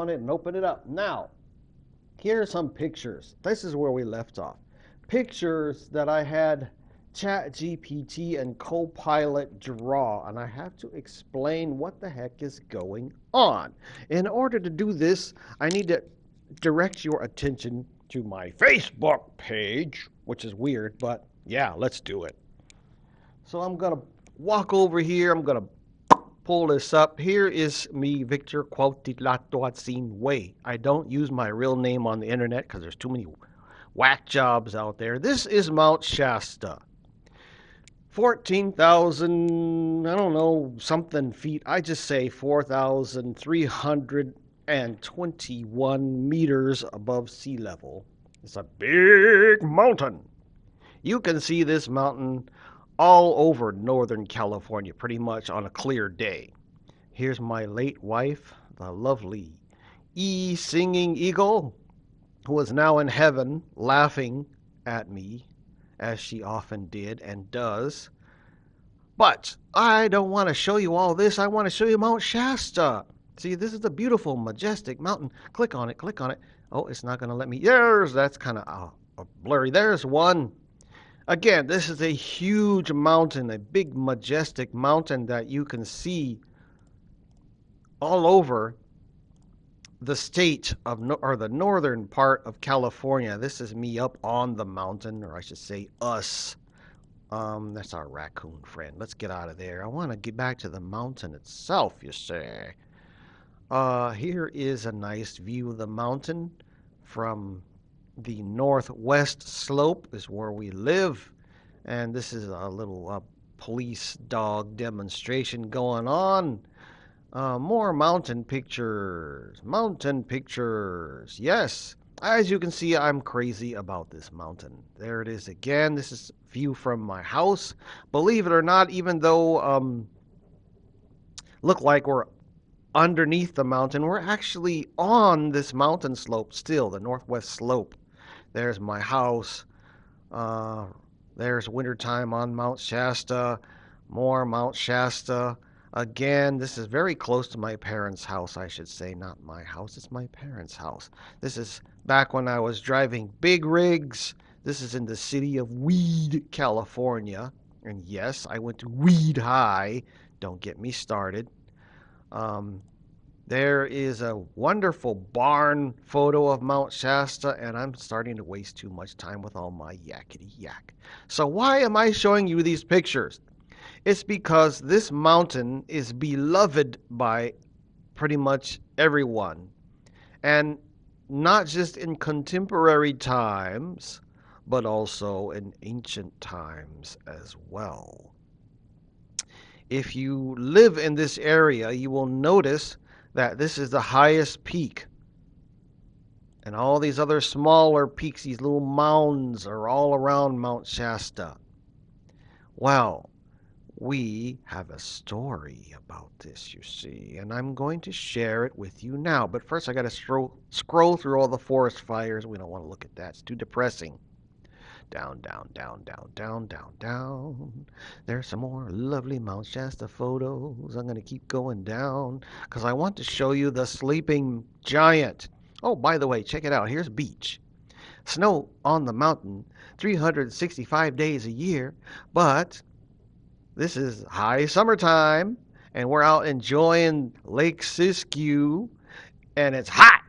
on it and open it up. Now, here are some pictures. This is where we left off. Pictures that I had ChatGPT and Copilot draw, and I have to explain what the heck is going on. In order to do this, I need to direct your attention to my Facebook page, which is weird, but yeah, let's do it. So I'm going to walk over here. I'm going to pull this up. Here is me, Victor Cuautitlatoatzin Way. I don't use my real name on the internet because there's too many whack jobs out there. This is Mount Shasta. 14,000, I don't know, something feet. I just say 4,321 meters above sea level. It's a big mountain. You can see this mountain all over Northern California pretty much on a clear day. Here's my late wife, the lovely singing eagle, who is now in heaven laughing at me, as she often did and does. But I don't want to show you all this. I want to show you Mount Shasta. See, this is a beautiful, majestic mountain. Click on it, click on it. Oh, it's not going to let me. That's kind of blurry. There's one. Again, this is a huge mountain, a big, majestic mountain that you can see all over the state of, or the northern part of California. This is me up on the mountain, or I should say us. That's our raccoon friend. Let's get out of there. I want to get back to the mountain itself, you say. Here is a nice view of the mountain from the northwest slope is where we live. And this is a little police dog demonstration going on. More mountain pictures. Mountain pictures. Yes. As you can see, I'm crazy about this mountain. There it is again. This is view from my house. Believe it or not, even though look like we're underneath the mountain, we're actually on this mountain slope still, the northwest slope. There's my house. There's wintertime on Mount Shasta. More Mount Shasta. Again, this is very close to my parents' house, I should say. Not my house, it's my parents' house. This is back when I was driving big rigs. This is in the city of Weed, California. And yes, I went to Weed High. Don't get me started. There is a wonderful barn photo of Mount Shasta, and I'm starting to waste too much time with all my yakety yak. So why am I showing you these pictures? It's because this mountain is beloved by pretty much everyone. And not just in contemporary times, but also in ancient times as well. If you live in this area, you will notice that this is the highest peak. And all these other smaller peaks, these little mounds, are all around Mount Shasta. Well, we have a story about this, you see, and I'm going to share it with you now. But first, I got to scroll through all the forest fires. We don't want to look at that. It's too depressing. Down, down, down, down, down, down, down. There's some more lovely Mount Shasta photos. I'm going to keep going down because I want to show you the sleeping giant. Oh, by the way, check it out. Here's a beach. Snow on the mountain 365 days a year, but this is high summertime, and we're out enjoying Lake Siskiyou, and it's hot,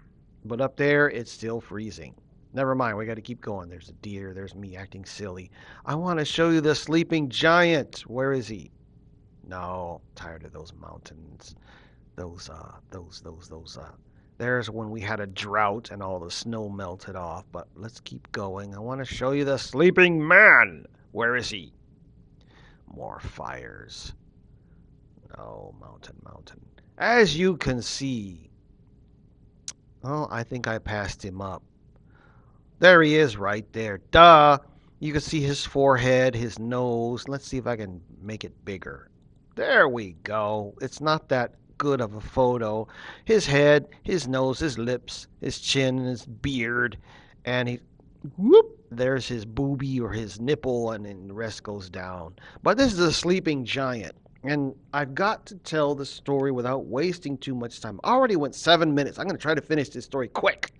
but up there it's still freezing. Never mind, we got to keep going. There's a deer. There's me acting silly. I want to show you the sleeping giant. Where is he? No, tired of those mountains. There's when we had a drought and all the snow melted off. But let's keep going. I want to show you the sleeping man. Where is he? More fires. No, mountain. As you can see, oh, I think I passed him up. There he is right there. Duh. You can see his forehead, his nose. Let's see if I can make it bigger. There we go. It's not that good of a photo. His head, his nose, his lips, his chin, his beard, and whoop, there's his boobie or his nipple, and then the rest goes down. But this is a sleeping giant. And I've got to tell the story without wasting too much time. I already went 7 minutes. I'm going to try to finish this story quick.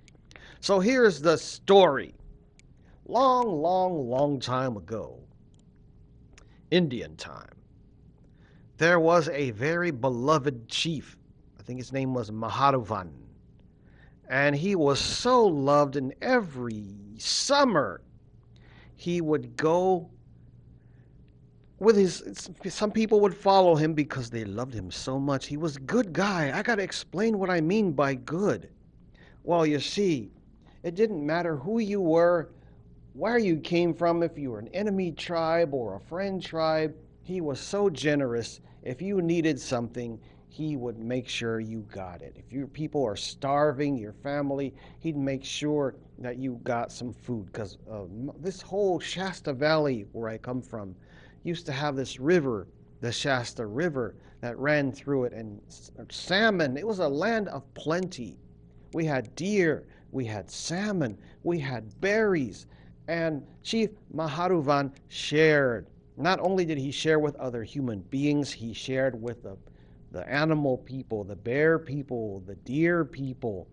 So here's the story. Long, long, long time ago, Indian time, there was a very beloved chief. I think his name was Maharuvan. And he was so loved, and every summer he would go with his. Some people would follow him because they loved him so much. He was a good guy. I got to explain what I mean by good. Well, you see, it didn't matter who you were, where you came from, if you were an enemy tribe or a friend tribe. He was so generous. If you needed something, he would make sure you got it. If your people are starving, your family, he'd make sure that you got some food. Because this whole Shasta Valley, where I come from, used to have this river, the Shasta River, that ran through it, and salmon. It was a land of plenty. We had deer, we had salmon, we had berries, and Chief Maharuvan shared. Not only did he share with other human beings, he shared with the animal people, the bear people, the deer people,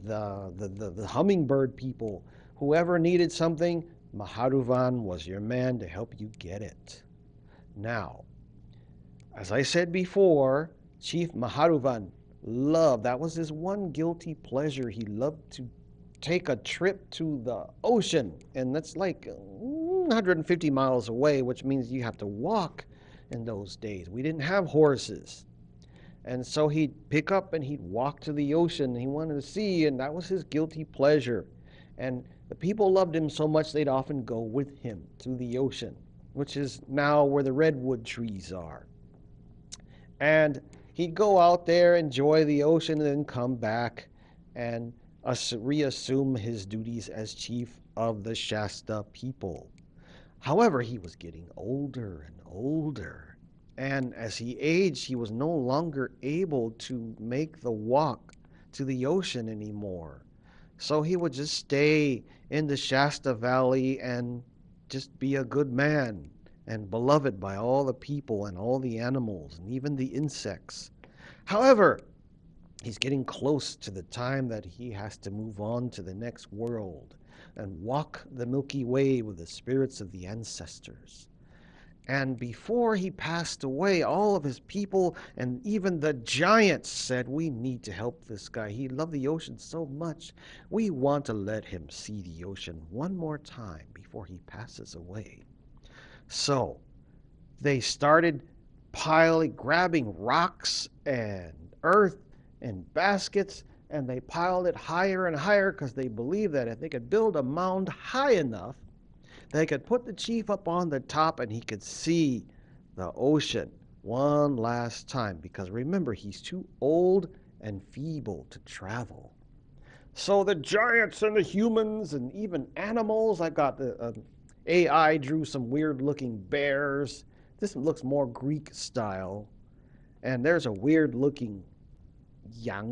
the hummingbird people. Whoever needed something, Maharuvan was your man to help you get it. Now, as I said before, Chief Maharuvan loved, that was his one guilty pleasure. He loved to take a trip to the ocean, and that's like 150 miles away, which means you have to walk in those days. We didn't have horses. And so he'd pick up and he'd walk to the ocean. He wanted to see, and that was his guilty pleasure. And the people loved him so much they'd often go with him to the ocean, which is now where the redwood trees are. And he'd go out there, enjoy the ocean, and then come back and reassume his duties as chief of the Shasta people. However, he was getting older and older. And as he aged, he was no longer able to make the walk to the ocean anymore. So he would just stay in the Shasta Valley and just be a good man and beloved by all the people and all the animals and even the insects. However, he's getting close to the time that he has to move on to the next world and walk the Milky Way with the spirits of the ancestors. And before he passed away, all of his people and even the giants said, "We need to help this guy. He loved the ocean so much. We want to let him see the ocean one more time before he passes away." So they started grabbing rocks and earth and baskets, and they piled it higher and higher because they believed that if they could build a mound high enough, they could put the chief up on the top and he could see the ocean one last time. Because remember, he's too old and feeble to travel. So the giants and the humans and even animals, I got the AI drew some weird looking bears. This looks more Greek style. And there's a weird looking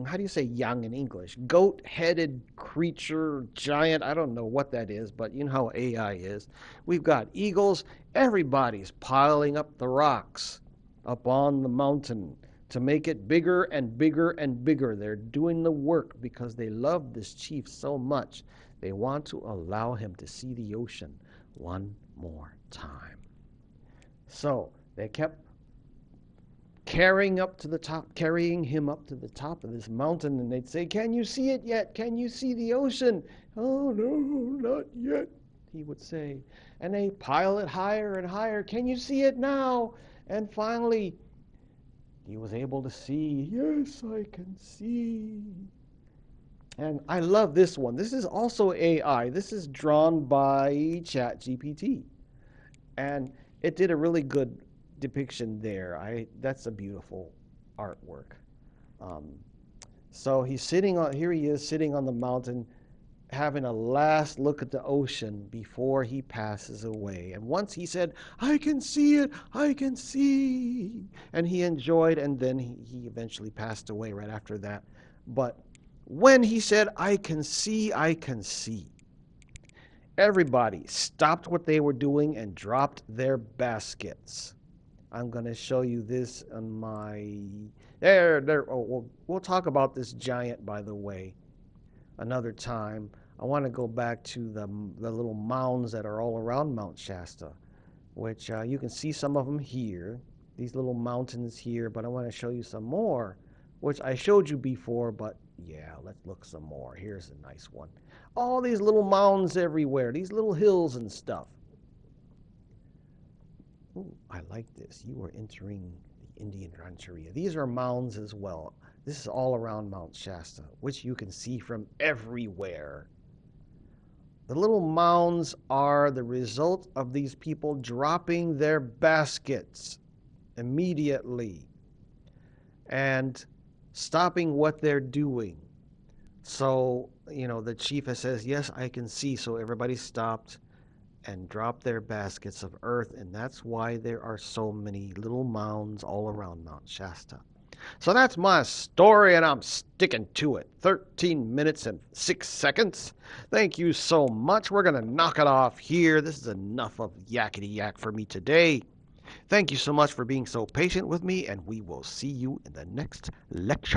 how do you say young in English? Goat headed creature, giant. I don't know what that is, but you know how AI is. We've got eagles. Everybody's piling up the rocks up on the mountain to make it bigger and bigger and bigger. They're doing the work because they love this chief so much. They want to allow him to see the ocean one more time. So they kept carrying him up to the top of this mountain, and they'd say, "Can you see it yet? Can you see the ocean?" "Oh no, not yet," he would say. And they pile it higher and higher. "Can you see it now?" And finally he was able to see. "Yes, I can see." And I love this one. This is also AI. This is drawn by ChatGPT. And it did a really good depiction there. That's a beautiful artwork. Um, so he's sitting on here. He is sitting on the mountain, having a last look at the ocean before he passes away. And once he said, "I can see it, I can see," and he enjoyed, and then he eventually passed away right after that. But when he said, I can see," everybody stopped what they were doing and dropped their baskets. I'm going to show you this on my. There. Oh, we'll talk about this giant, by the way, another time. I want to go back to the little mounds that are all around Mount Shasta, which you can see some of them here, these little mountains here, but I want to show you some more, which I showed you before, but yeah, let's look some more. Here's a nice one. All these little mounds everywhere, these little hills and stuff. Ooh, I like this. You are entering the Indian Rancheria. These are mounds as well. This is all around Mount Shasta, which you can see from everywhere. The little mounds are the result of these people dropping their baskets immediately and stopping what they're doing. So, the chief says, yes, I can see. So everybody stopped and dropped their baskets of earth. And that's why there are so many little mounds all around Mount Shasta. So that's my story, and I'm sticking to it. 13 minutes and 6 seconds. Thank you so much. We're going to knock it off here. This is enough of yakety yak for me today. Thank you so much for being so patient with me, and we will see you in the next lecture.